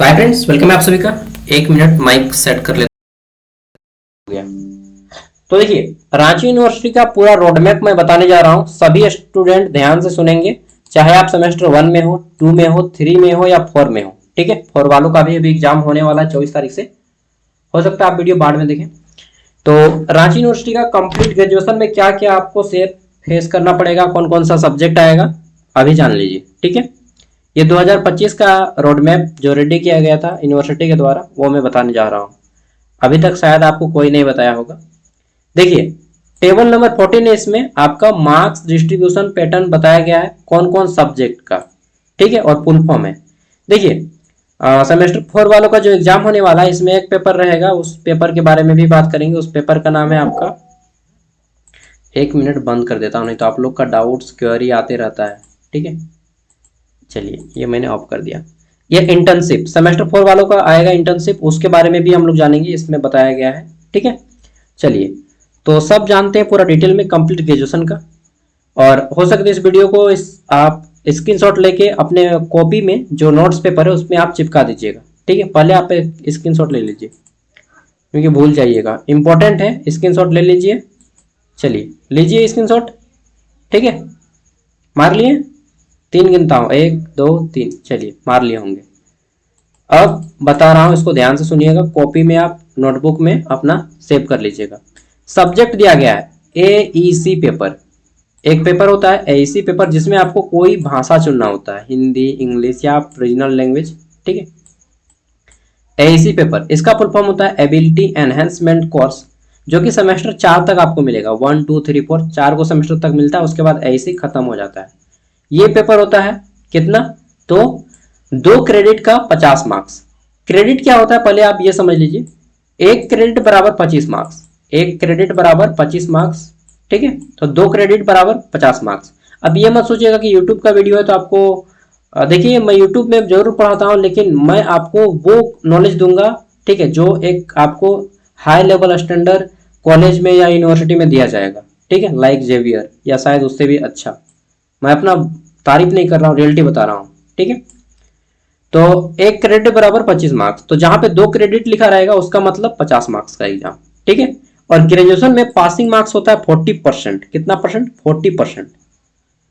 तो hi friends, welcome है आप सभी का। एक मिनट माइक सेट कर लेते गया। तो देखिए, रांची यूनिवर्सिटी का पूरा रोड मैप मैं बताने जा रहा हूँ। सभी स्टूडेंट ध्यान से सुनेंगे, चाहे आप सेमेस्टर 1 में हो, 2 में हो, 3 में हो या 4 में हो। ठीक है, 4 वालों का भी अभी एग्जाम होने वाला है 24 तारीख से। हो सकता है आप वीडियो बाद में देखें। तो रांची यूनिवर्सिटी का कंप्लीट ग्रेजुएशन में क्या क्या आपको फेस करना पड़ेगा, कौन कौन सा सब्जेक्ट आएगा, अभी जान लीजिए। ठीक है, ये 2025 का रोड मैप जो रेडी किया गया था यूनिवर्सिटी के द्वारा, वो मैं बताने जा रहा हूँ। अभी तक शायद आपको कोई नहीं बताया होगा। देखिए, टेबल नंबर 14 है, इसमें आपका मार्क्स डिस्ट्रीब्यूशन पैटर्न बताया गया है, कौन कौन सब्जेक्ट का। ठीक है, और फुल फॉर्म है। देखिए, सेमेस्टर 4 वालों का जो एग्जाम होने वाला है, इसमें एक पेपर रहेगा, उस पेपर के बारे में भी बात करेंगे। उस पेपर का नाम है आपका, एक मिनट बंद कर देता हूँ, नहीं तो आप लोग का डाउट्स क्वेरी आते रहता है। ठीक है, चलिए ये मैंने ऑफ कर दिया। ये इंटर्नशिप सेमेस्टर 4 वालों का आएगा, इंटर्नशिप, उसके बारे में भी हम लोग जानेंगे, इसमें बताया गया है। ठीक है, चलिए, तो सब जानते हैं पूरा डिटेल में कंप्लीट ग्रेजुएशन का। और हो सकता है इस वीडियो को आप स्क्रीनशॉट लेके अपने कॉपी में जो नोट्स पेपर है उसमें आप चिपका दीजिएगा। ठीक है, पहले आप स्क्रीनशॉट ले लीजिए क्योंकि भूल जाइएगा, इंपॉर्टेंट है, स्क्रीनशॉट ले लीजिए। चलिए लीजिए स्क्रीनशॉट। ठीक है, मार लिए, 3 गिनता हूँ, 1 2 3, चलिए मार लिए होंगे। अब बता रहा हूँ, इसको ध्यान से सुनिएगा, कॉपी में आप नोटबुक में अपना सेव कर लीजिएगा। सब्जेक्ट दिया गया है एईसी पेपर। एक पेपर होता है एईसी पेपर, जिसमें आपको कोई भाषा चुनना होता है, हिंदी, इंग्लिश या रीजनल लैंग्वेज। ठीक है, एईसी पेपर, इसका फुल फॉर्म होता है एबिलिटी एनहेंसमेंट कोर्स, जो कि सेमेस्टर 4 तक आपको मिलेगा। 1 2 3 4 4 को सेमेस्टर तक मिलता है, उसके बाद एईसी खत्म हो जाता है। ये पेपर होता है कितना, तो 2 क्रेडिट का 50 मार्क्स। क्रेडिट क्या होता है पहले आप ये समझ लीजिए, 1 क्रेडिट बराबर 25 मार्क्स, 1 क्रेडिट बराबर 25 मार्क्स। ठीक है, तो 2 क्रेडिट बराबर 50 मार्क्स। अब ये मत सोचिएगा कि यूट्यूब का वीडियो है तो आपको देखिए, मैं यूट्यूब में जरूर पढ़ाता हूँ, लेकिन मैं आपको वो नॉलेज दूंगा, ठीक है, जो एक आपको हाई लेवल स्टैंडर्ड कॉलेज में या यूनिवर्सिटी में दिया जाएगा। ठीक है, लाइक जेवियर या शायद उससे भी अच्छा। मैं अपना तारीफ नहीं कर रहा हूँ, रियलिटी बता रहा हूँ। ठीक है, तो 1 क्रेडिट बराबर 25 मार्क्स, तो जहां पे 2 क्रेडिट लिखा रहेगा उसका मतलब 50 मार्क्स का एग्जाम। ठीक है, और ग्रेजुएशन में पासिंग मार्क्स होता है 40%। कितना परसेंट, 40%।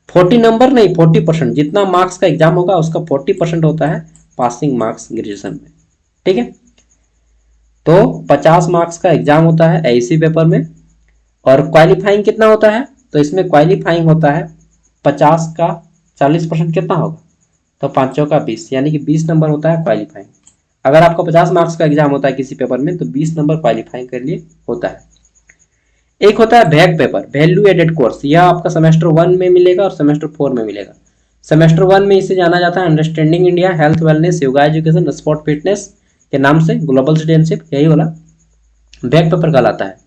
40 नंबर नहीं, 40%, जितना मार्क्स का एग्जाम होगा उसका 40% होता है पासिंग मार्क्स ग्रेजुएशन में। ठीक है, तो 50 मार्क्स का एग्जाम होता है एईसी पेपर में। और क्वालिफाइंग कितना होता है, तो इसमें क्वालिफाइंग होता है 50 का 40% कितना होगा, तो 5 का 20, यानी कि 20 नंबर होता है क्वालिफाइंग। अगर आपका 50 मार्क्स का एग्जाम होता है किसी पेपर में, तो 20 नंबर क्वालिफाइंग के लिए होता है। एक होता है वैक पेपर, वैल्यू एडेड कोर्स, यह आपका सेमेस्टर 1 में मिलेगा और सेमेस्टर 4 में मिलेगा। सेमेस्टर 1 में इसे जाना जाता है understanding India, health wellness, yoga education, sport fitness के नाम से, ग्लोबल सिटीजनशिप, यही वाला वैक पेपर कहलाता है।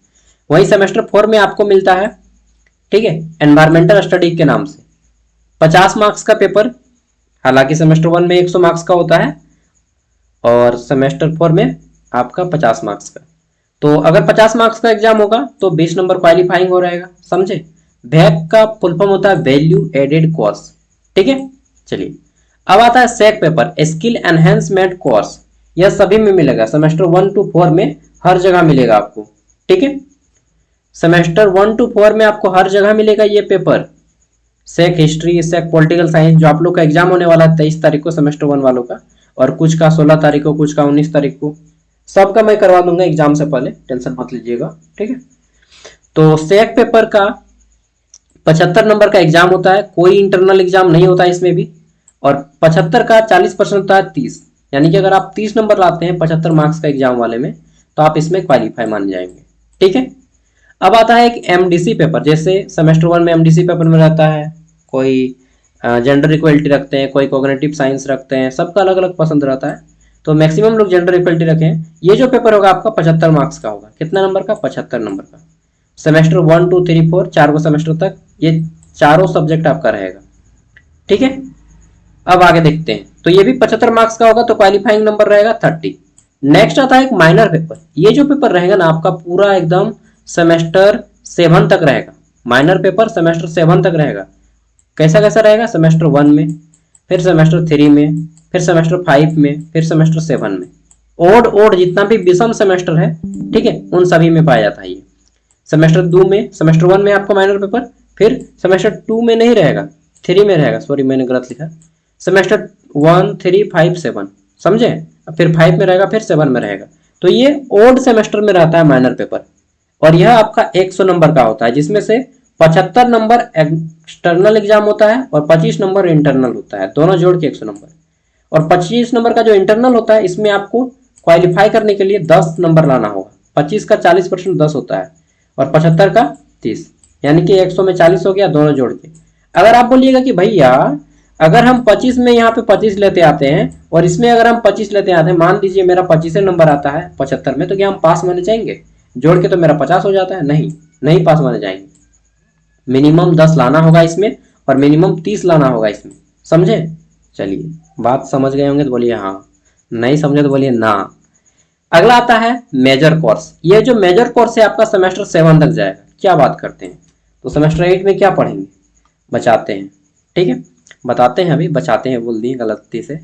वही सेमेस्टर 4 में आपको मिलता है, ठीक है, एनवायरमेंटल स्टडी के नाम से, 50 मार्क्स का पेपर। हालांकि सेमेस्टर 1 में 100 मार्क्स का होता है और सेमेस्टर 4 में आपका 50 मार्क्स का। तो अगर 50 मार्क्स का एग्जाम होगा तो 20 नंबर क्वालिफाइंग हो रहेगा, समझे। वैक का फुल फॉर्म होता है वैल्यू एडेड कोर्स। ठीक है, चलिए अब आता है सेक पेपर, स्किल एनहेंसमेंट कोर्स। यह सभी में मिलेगा, सेमेस्टर 1 to 4 में हर जगह मिलेगा आपको। ठीक है, सेमेस्टर 1 to 4 में आपको हर जगह मिलेगा ये पेपर। सेक हिस्ट्री, सेक पॉलिटिकल साइंस, जो आप लोग का एग्जाम होने वाला है 23 तारीख को सेमेस्टर 1 वालों का, और कुछ का 16 तारीख को, कुछ का 19 तारीख को। सबका मैं करवा दूंगा एग्जाम से पहले, टेंशन मत लीजिएगा। ठीक है, तो सेक पेपर का 75 नंबर का एग्जाम होता है, कोई इंटरनल एग्जाम नहीं होता इसमें भी। और 75 का 40% होता है 30, यानी कि अगर आप 30 नंबर लाते हैं 75 मार्क्स का एग्जाम वाले में, तो आप इसमें क्वालिफाई मान जाएंगे। ठीक है, अब आता है एक एमडीसी पेपर, जैसे सेमेस्टर 1 में एमडीसी पेपर में रहता है, कोई जेंडर इक्वलिटी रखते हैं, कोई कोग्निटिव साइंस रखते हैं, सबका अलग अलग पसंद रहता है, तो मैक्सिमम लोग जेंडर इक्वलिटी रखें। ये जो पेपर होगा आपका 75 मार्क्स का होगा। कितना नंबर का, 75 नंबर का। सेमेस्टर 1 2 3 4 4 को सेमेस्टर तक ये चारों सब्जेक्ट आपका रहेगा। ठीक है, अब आगे देखते हैं, तो ये भी 75 मार्क्स का होगा, तो क्वालिफाइंग नंबर रहेगा 30। नेक्स्ट आता है एक माइनर पेपर। ये जो पेपर रहेगा ना आपका पूरा एकदम सेमेस्टर 7 तक रहेगा। माइनर पेपर सेमेस्टर 7 तक रहेगा। कैसा कैसा रहेगा, सेमेस्टर 1 में, फिर सेमेस्टर 3 में, फिर सेमेस्टर 5 में, फिर सेमेस्टर 7 में। ओड ओड जितना भी विषम सेमेस्टर है, ठीक है, उन सभी में पाया जाता है ये। सेमेस्टर 2 में, सेमेस्टर 1 में आपका माइनर पेपर, फिर सेमेस्टर 2 में नहीं रहेगा, 3 में रहेगा, सॉरी मैंने गलत लिखा। सेमेस्टर 1, 3, 5, 7, समझे? फिर 5 में रहेगा, फिर 7 में रहेगा। तो ये ओड सेमेस्टर में रहता है माइनर पेपर, और यह आपका 100 नंबर का होता है, जिसमें से 75 नंबर एक्सटर्नल एग्जाम होता है और 25 नंबर इंटरनल होता है, दोनों जोड़ के 100 नंबर। और 25 नंबर का जो इंटरनल होता है, इसमें आपको क्वालिफाई करने के लिए 10 नंबर लाना होगा। 25 का 40% 10 होता है, और 75 का 30, यानी कि 100 में 40 हो गया, दोनों जोड़ के। अगर आप बोलिएगा कि भैया अगर हम 25 में यहाँ पे 25 लेते आते हैं और इसमें अगर हम 25 लेते आते हैं, मान लीजिए मेरा 25 नंबर आता है 75 में, तो क्या हम पास माने जाएंगे? जोड़ के तो मेरा 50 हो जाता है, नहीं, नहीं पास माने जाएंगे। मिनिमम 10 लाना होगा इसमें, और मिनिमम 30 लाना होगा इसमें, समझे? चलिए, बात समझ गए होंगे तो बोलिए हाँ, नहीं समझे तो बोलिए ना। अगला आता है मेजर कोर्स। ये जो मेजर कोर्स है आपका सेमेस्टर 7 तक जाएगा। क्या बात करते हैं? तो सेमेस्टर 8 में क्या पढ़ेंगे? बचाते हैं, ठीक है, बताते हैं, अभी बचाते हैं बोल दिए गलती से।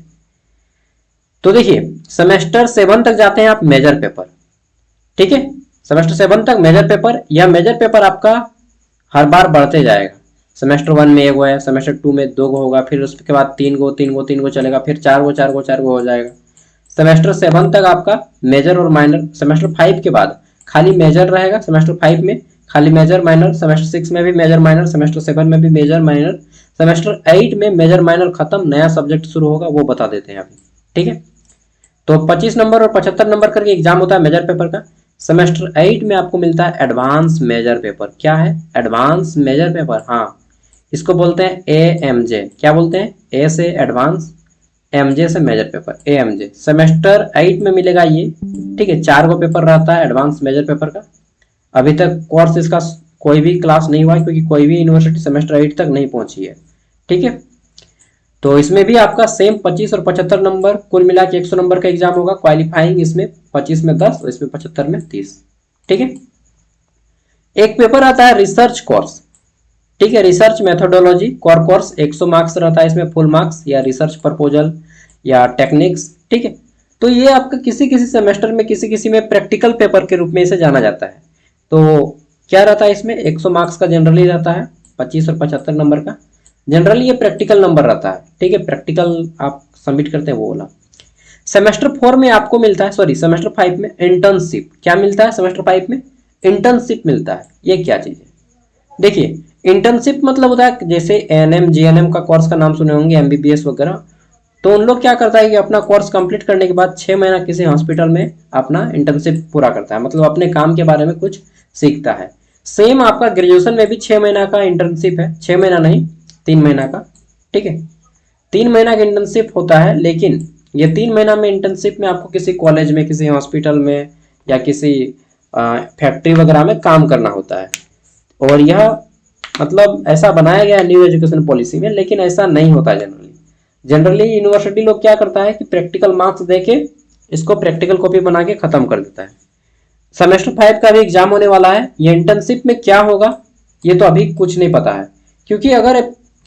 तो देखिए, सेमेस्टर 7 तक जाते हैं आप मेजर पेपर, ठीक है, सेमेस्टर 7 तक मेजर पेपर। यह मेजर पेपर आपका हर बार बढ़ते जाएगा। सेमेस्टर 1 में 1 गो है, सेमेस्टर 2 में 2 गो होगा, फिर उसके बाद 3 गो 3 गो 3 गो चलेगा, फिर 4 गो 4 गो 4 गो हो जाएगा। सेमेस्टर 7 तक आपका मेजर और माइनर। सेमेस्टर 5 के बाद खाली मेजर रहेगा, सेमेस्टर 5 में खाली मेजर माइनर, सेमेस्टर 6 में भी मेजर माइनर, सेमेस्टर 7 में भी मेजर माइनर, सेमेस्टर 8 में मेजर माइनर खत्म, नया सब्जेक्ट शुरू होगा, वो बता देते हैं अभी, ठीक है। तो 25 नंबर और 75 नंबर करके एग्जाम होता है मेजर पेपर का। सेमेस्टर 8 में आपको मिलता है एडवांस मेजर पेपर। क्या है? एडवांस मेजर पेपर, हाँ, इसको बोलते हैं AMJ। क्या बोलते हैं? ए से एडवांस, MJ से मेजर पेपर, AMJ। सेमेस्टर 8 में मिलेगा ये, ठीक है, 4 गो पेपर रहता है एडवांस मेजर पेपर का। अभी तक कोर्स इसका कोई भी क्लास नहीं हुआ है, क्योंकि कोई भी यूनिवर्सिटी सेमेस्टर 8 तक नहीं पहुंची है, ठीक है। तो इसमें भी आपका सेम 25 और 75 नंबर, कुल मिला के 100 नंबर का एग्जाम होगा। क्वालिफाइंग इसमें 25 में 10 और इसमें 75 में 30, ठीक है। एक पेपर आता है रिसर्च कोर्स, ठीक है, research methodology core course, 100 marks रहता है इसमें, फुल मार्क्स, या रिसर्च प्रपोजल या टेक्निक्स, ठीक है। तो ये आपका किसी किसी सेमेस्टर में, किसी किसी में प्रैक्टिकल पेपर के रूप में इसे जाना जाता है। तो क्या रहता है इसमें? 100 मार्क्स का जनरली रहता है, 25 और 75 नंबर का जनरली ये प्रैक्टिकल नंबर रहता है, ठीक है, प्रैक्टिकल आप सबमिट करते हैं वो वाला। सेमेस्टर 4 में आपको मिलता है, सॉरी सेमेस्टर 5 में इंटर्नशिप। क्या मिलता है सेमेस्टर 5 में? इंटर्नशिप मिलता है। ये क्या चीज है? देखिए, इंटर्नशिप मतलब होता है, जैसे ANM GNM का कोर्स का नाम सुने होंगे, MBBS वगैरह। तो उन लोग क्या करता है कि अपना कोर्स कंप्लीट करने के बाद 6 महीना किसी हॉस्पिटल में अपना इंटर्नशिप पूरा करता है, मतलब अपने काम के बारे में कुछ सीखता है। सेम आपका ग्रेजुएशन में भी 6 महीना का इंटर्नशिप है, 6 महीना नहीं, 3 महीना का, ठीक है, 3 महीना का इंटर्नशिप होता है। लेकिन ये 3 महीना में इंटर्नशिप में आपको किसी कॉलेज में, किसी हॉस्पिटल में या किसी फैक्ट्री वगैरह में काम करना होता है। और यह मतलब ऐसा बनाया गया है न्यू एजुकेशन पॉलिसी में, लेकिन ऐसा नहीं होता जनरली। जनरली यूनिवर्सिटी लोग क्या करता है कि प्रैक्टिकल मार्क्स देके इसको प्रैक्टिकल कॉपी बना के खत्म कर देता है। सेमेस्टर 5 का भी एग्जाम होने वाला है। ये इंटर्नशिप में क्या होगा ये तो अभी कुछ नहीं पता है, क्योंकि अगर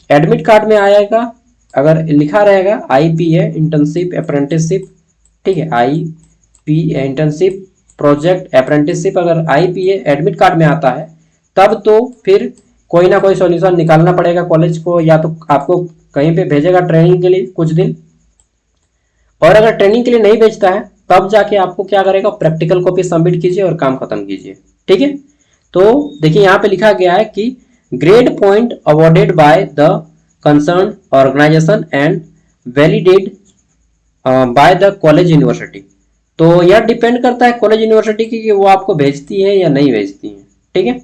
एडमिट कार्ड में आएगा, अगर लिखा रहेगा IPA इंटर्नशिप अप्रेंटिसशिप, ठीक है, IPA इंटर्नशिप प्रोजेक्ट अप्रेंटिसशिप, अगर IPA एडमिट कार्ड में आता है तब तो फिर कोई ना कोई सॉल्यूशन निकालना पड़ेगा कॉलेज को, या तो आपको कहीं पे भेजेगा ट्रेनिंग के लिए कुछ दिन, और अगर ट्रेनिंग के लिए नहीं भेजता है तब जाके आपको क्या करेगा, प्रैक्टिकल कॉपी सबमिट कीजिए और काम खत्म कीजिए, ठीक है। तो देखिए यहाँ पे लिखा गया है कि grade point awarded by the concern organisation and validated by the college university. तो यह डिपेंड करता है कॉलेज यूनिवर्सिटी की कि वो आपको भेजती है या नहीं भेजती है, ठीक है।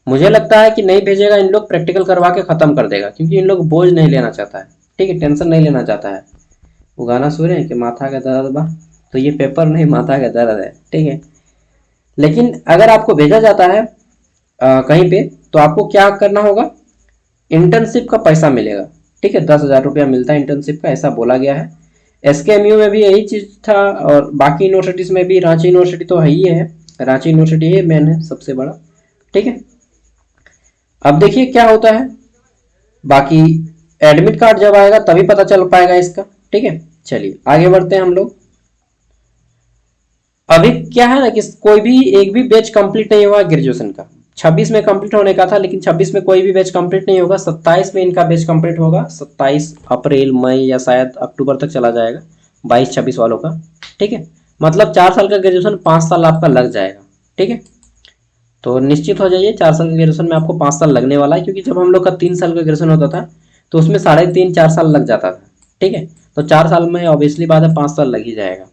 मुझे लगता है कि नहीं भेजेगा, इन लोग प्रैक्टिकल करवा के खत्म कर देगा, क्योंकि इन लोग बोझ नहीं लेना चाहता है, ठीक है, टेंशन नहीं लेना चाहता है। वो गाना सुन रहे हैं कि माथा का दर्द बा, तो ये पेपर नहीं, माथा का दर्द है, ठीक है। लेकिन अगर आपको भेजा जाता है कहीं पे, तो आपको क्या करना होगा, इंटर्नशिप का पैसा मिलेगा, ठीक है, 10,000 रुपया मिलता है इंटर्नशिप का, ऐसा बोला गया है। SKMU में भी यही चीज था, और बाकी यूनिवर्सिटीज में भी, रांची यूनिवर्सिटी तो है ही है, रांची यूनिवर्सिटी ही मेन है सबसे बड़ा, ठीक है। अब देखिए क्या होता है, बाकी एडमिट कार्ड जब आएगा तभी पता चल पाएगा इसका, ठीक है। चलिए आगे बढ़ते हैं हम लोग। अभी क्या है ना कि कोई भी एक भी बैच कंप्लीट नहीं हुआ ग्रेजुएशन का। 26 में कंप्लीट होने का था, लेकिन 26 में कोई भी बैच कंप्लीट नहीं होगा। 27 में इनका बैच कंप्लीट होगा, 27 अप्रैल मई या शायद अक्टूबर तक चला जाएगा 22-26 वालों का। ठीक है, मतलब 4 साल का ग्रेजुएशन 5 साल आपका लग जाएगा। ठीक है, तो निश्चित हो जाइए 4 साल के ग्रेजुएशन में आपको 5 साल लगने वाला है, क्योंकि जब हम लोग का 3 साल का ग्रेजुएशन होता था तो उसमें 3.5-4 साल लग जाता था। ठीक है, तो 4 साल में ऑब्वियसली बात है 5 साल लग ही जाएगा।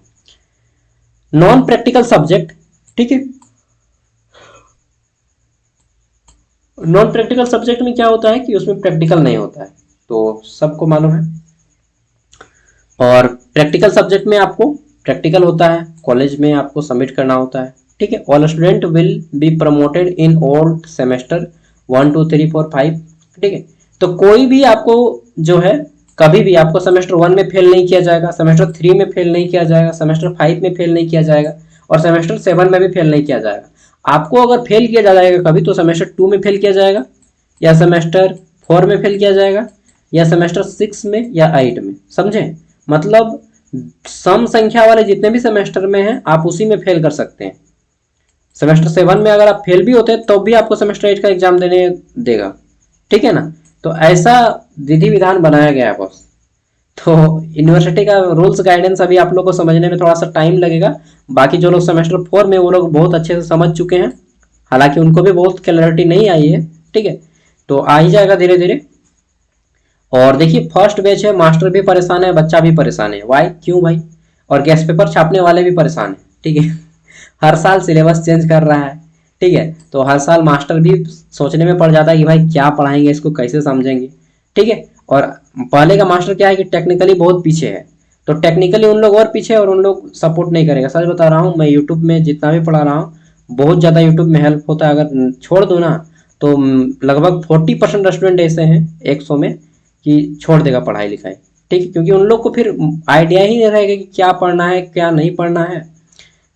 नॉन प्रैक्टिकल सब्जेक्ट, ठीक है, नॉन प्रैक्टिकल सब्जेक्ट में क्या होता है कि उसमें प्रैक्टिकल नहीं होता है, तो सबको मालूम है। और प्रैक्टिकल सब्जेक्ट में आपको प्रैक्टिकल होता है, कॉलेज में आपको सबमिट करना होता है। ठीक है, all student will be promoted in all semester 1 2 3 4 5। ठीक है, तो कोई भी आपको जो है कभी भी आपको सेमेस्टर 1 में फेल नहीं किया जाएगा, सेमेस्टर 3 में फेल नहीं किया जाएगा, सेमेस्टर 5 में फेल नहीं किया जाएगा, और सेमेस्टर 7 में भी फेल नहीं किया जाएगा। आपको अगर फेल किया जाएगा कभी तो सेमेस्टर 2 में फेल किया जाएगा, या सेमेस्टर 4 में फेल किया जाएगा, या सेमेस्टर 6 में या 8 में। समझे, मतलब सम संख्या वाले जितने भी सेमेस्टर में हैं आप उसी में फेल कर सकते हैं। सेमेस्टर 7 में अगर आप फेल भी होते हैं तो भी आपको सेमेस्टर 8 का एग्जाम देने देगा। ठीक है ना, तो ऐसा विधि विधान बनाया गया है बॉस। तो यूनिवर्सिटी का रूल्स गाइडेंस अभी आप लोग को समझने में थोड़ा सा टाइम लगेगा। बाकी जो लोग सेमेस्टर 4 में वो लोग बहुत अच्छे से समझ चुके हैं, हालांकि उनको भी बहुत क्लैरिटी नहीं आई है। ठीक है, तो आ ही जाएगा धीरे धीरे। और देखिए फर्स्ट बैच है, मास्टर भी परेशान है, बच्चा भी परेशान है। वाई, क्यों भाई? और गेस्ट पेपर छापने वाले भी परेशान है। ठीक है, हर साल सिलेबस चेंज कर रहा है। ठीक है, तो हर साल मास्टर भी सोचने में पड़ जाता है कि भाई क्या पढ़ाएंगे, इसको कैसे समझेंगे। ठीक है, और पहले का मास्टर क्या है कि टेक्निकली बहुत पीछे है, तो टेक्निकली उन लोग और पीछे, और उन लोग सपोर्ट नहीं करेगा। सच बता रहा हूँ, मैं यूट्यूब में जितना भी पढ़ा रहा हूँ बहुत ज़्यादा यूट्यूब में हेल्प होता है। अगर छोड़ दो ना तो लगभग 40% स्टूडेंट ऐसे हैं 100 में कि छोड़ देगा पढ़ाई लिखाई। ठीक है, क्योंकि उन लोग को फिर आइडिया ही नहीं रहेगा कि क्या पढ़ना है क्या नहीं पढ़ना है,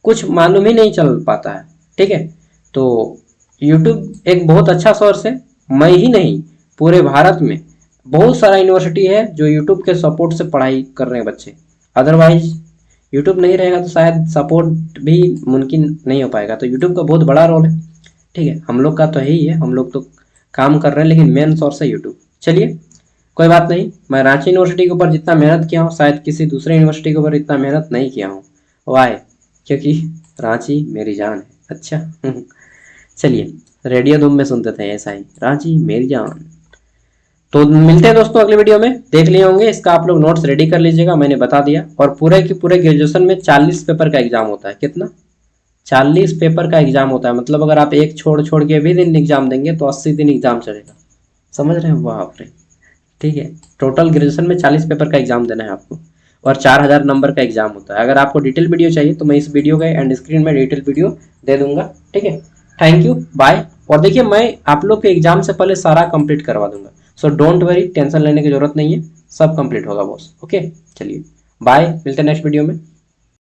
कुछ मालूम ही नहीं चल पाता है। ठीक है, तो यूट्यूब एक बहुत अच्छा सोर्स है। मैं ही नहीं, पूरे भारत में बहुत सारा यूनिवर्सिटी है जो यूट्यूब के सपोर्ट से पढ़ाई कर रहे हैं बच्चे। अदरवाइज यूट्यूब नहीं रहेगा तो शायद सपोर्ट भी मुमकिन नहीं हो पाएगा। तो यूट्यूब का बहुत बड़ा रोल है। ठीक है, हम लोग का तो है ही है, हम लोग तो काम कर रहे हैं, लेकिन मेन सोर्स है यूट्यूब। चलिए कोई बात नहीं, मैं रांची यूनिवर्सिटी के ऊपर जितना मेहनत किया हूँ शायद किसी दूसरे यूनिवर्सिटी के ऊपर इतना मेहनत नहीं किया हूँ। वाई, क्योंकि रांची मेरी जान है। अच्छा चलिए, रेडियो धूम में सुनते थे ऐसा ही, रांची मेरी जान। तो मिलते हैं दोस्तों अगले वीडियो में। देख लिए होंगे, इसका आप लोग नोट्स रेडी कर लीजिएगा, मैंने बता दिया। और पूरे के पूरे ग्रेजुएशन में 40 पेपर का एग्जाम होता है। कितना? 40 पेपर का एग्जाम होता है। मतलब अगर आप एक छोड़ छोड़ के भी दिन एग्जाम देंगे तो 80 दिन एग्जाम चलेगा। समझ रहे हैं? बाप रे। ठीक है, टोटल ग्रेजुएशन में 40 पेपर का एग्जाम देना है आपको, और 4000 नंबर का एग्जाम होता है। अगर आपको डिटेल वीडियो चाहिए तो मैं इस वीडियो के एंड स्क्रीन में डिटेल वीडियो दे दूंगा। ठीक है, थैंक यू, बाय। और देखिए मैं आप लोग के एग्जाम से पहले सारा कंप्लीट करवा दूंगा, सो डोंट वरी, टेंशन लेने की जरूरत नहीं है, सब कंप्लीट होगा बॉस। ओके, चलिए बाय, मिलते हैं नेक्स्ट वीडियो में।